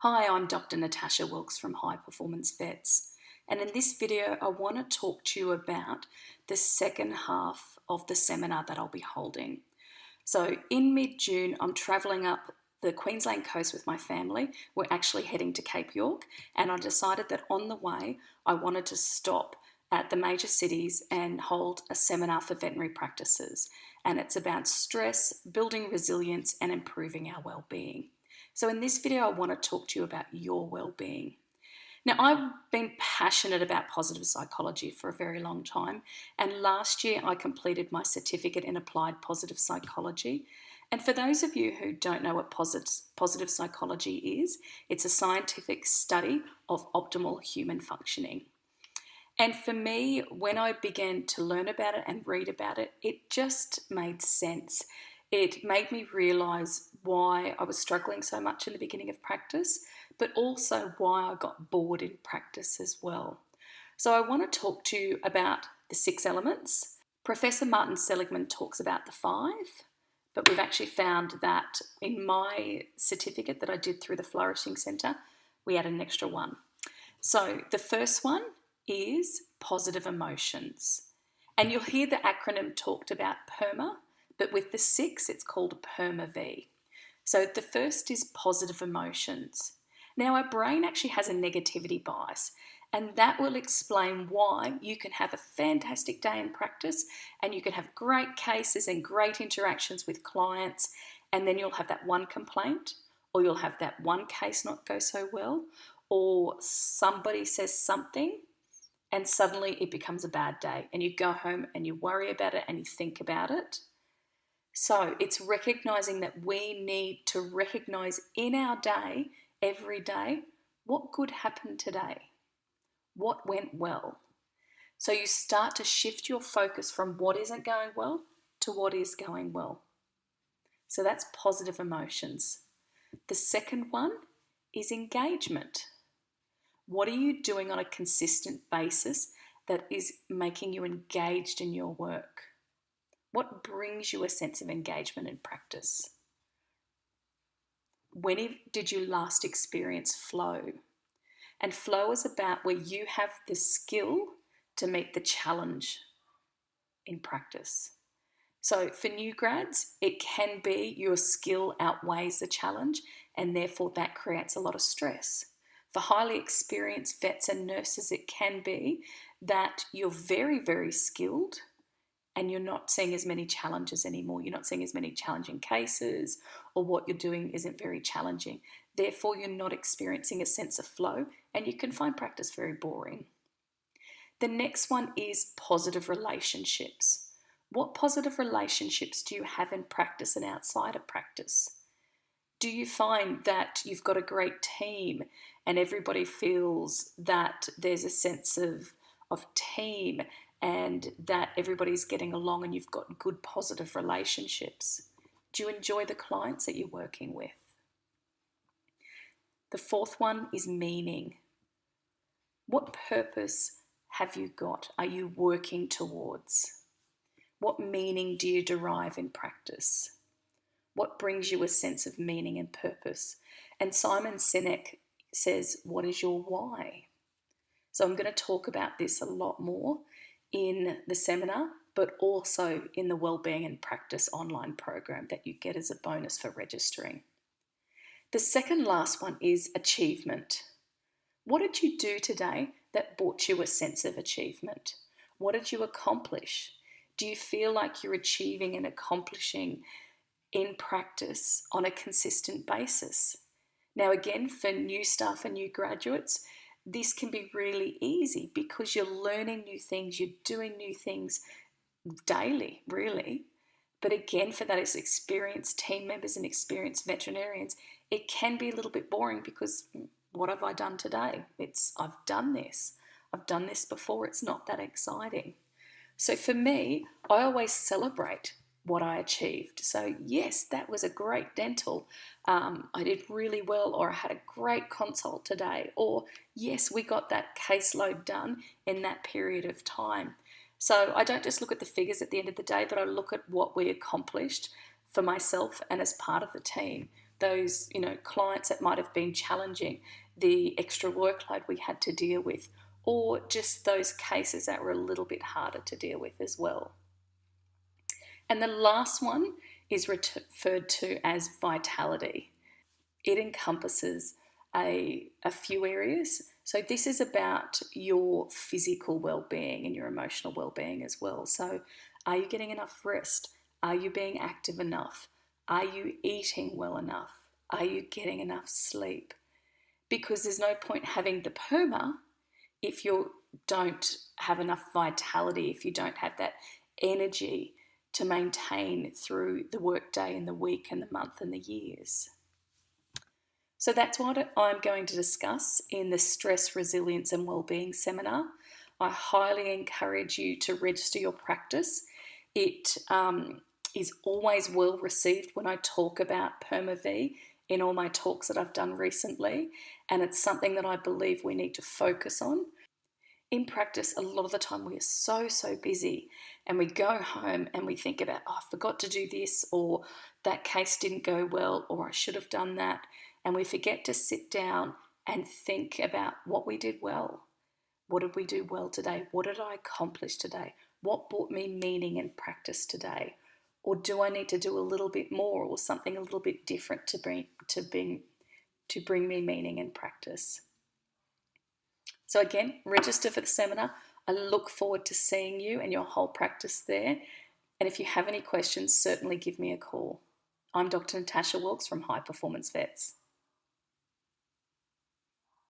Hi, I'm Dr. Natasha Wilkes from High Performance Vets, and in this video I want to talk to you about the second half of the seminar that I'll be holding. So in mid-June I'm travelling up the Queensland Coast with my family. We're actually heading to Cape York, and I decided that on the way I wanted to stop at the major cities and hold a seminar for veterinary practices, and it's about stress, building resilience and improving our well-being. So in this video, I want to talk to you about your well-being. Now, I've been passionate about positive psychology for a very long time, and last year I completed my certificate in applied positive psychology. And for those of you who don't know what positive psychology is, it's a scientific study of optimal human functioning. And for me, when I began to learn about it and read about it, it just made sense. It made me realise why I was struggling so much in the beginning of practice, but also why I got bored in practice as well. So I want to talk to you about the 6 elements. Professor Martin Seligman talks about the 5, but we've actually found that in my certificate that I did through the Flourishing Centre, we added an extra 1. So the first one is positive emotions. And you'll hear the acronym talked about PERMA, but with the 6, it's called PERMA-V. So the first is positive emotions. Now, our brain actually has a negativity bias, and that will explain why you can have a fantastic day in practice and you can have great cases and great interactions with clients, and then you'll have that one complaint, or you'll have that one case not go so well, or somebody says something and suddenly it becomes a bad day and you go home and you worry about it and you think about it. So it's recognizing that we need to recognize in our day, every day, what good happened today, what went well. So you start to shift your focus from what isn't going well to what is going well. So that's positive emotions. The second one is engagement. What are you doing on a consistent basis that is making you engaged in your work? What brings you a sense of engagement in practice? When did you last experience flow? And flow is about where you have the skill to meet the challenge in practice. So for new grads, it can be your skill outweighs the challenge, and therefore that creates a lot of stress. For highly experienced vets and nurses, it can be that you're very, very skilled and you're not seeing as many challenges anymore. You're not seeing as many challenging cases, or what you're doing isn't very challenging. Therefore, you're not experiencing a sense of flow, and you can find practice very boring. The next one is positive relationships. What positive relationships do you have in practice and outside of practice? Do you find that you've got a great team and everybody feels that there's a sense of team and that everybody's getting along and you've got good positive relationships? Do you enjoy the clients that you're working with? The fourth one is meaning. What purpose have you got? Are you working towards? What meaning do you derive in practice? What brings you a sense of meaning and purpose? And Simon Sinek says, what is your why? So I'm going to talk about this a lot more in the seminar, but also in the Wellbeing and Practice online program that you get as a bonus for registering. The second last one is achievement. What did you do today that brought you a sense of achievement? What did you accomplish? Do you feel like you're achieving and accomplishing in practice on a consistent basis? Now again, for new staff and new graduates, this can be really easy because you're learning new things, you're doing new things daily, really. But again, for those experienced team members and experienced veterinarians, it can be a little bit boring because what have I done today? I've done this before, it's not that exciting. So for me, I always celebrate what I achieved. So yes, that was a great dental. I did really well, or I had a great consult today, or yes, we got that caseload done in that period of time. So I don't just look at the figures at the end of the day, but I look at what we accomplished for myself and as part of the team. those, clients that might have been challenging, the extra workload we had to deal with, or just those cases that were a little bit harder to deal with as well. And the last one is referred to as vitality. It encompasses a few areas. So this is about your physical well-being and your emotional well-being as well. So are you getting enough rest? Are you being active enough? Are you eating well enough? Are you getting enough sleep? Because there's no point having the PERMA if you don't have enough vitality, if you don't have that energy to maintain through the workday and the week and the month and the years. So that's what I'm going to discuss in the Stress, Resilience and Wellbeing Seminar. I highly encourage you to register your practice. It is always well received when I talk about PERMA-V in all my talks that I've done recently, and it's something that I believe we need to focus on. In practice, a lot of the time we are so busy and we go home and we think about, I forgot to do this, or that case didn't go well, or I should have done that. And we forget to sit down and think about what we did well. What did we do well today? What did I accomplish today? What brought me meaning in practice today? Or do I need to do a little bit more or something a little bit different to bring me meaning in practice? So again, register for the seminar. I look forward to seeing you and your whole practice there. And if you have any questions, certainly give me a call. I'm Dr. Natasha Wilkes from High Performance Vets.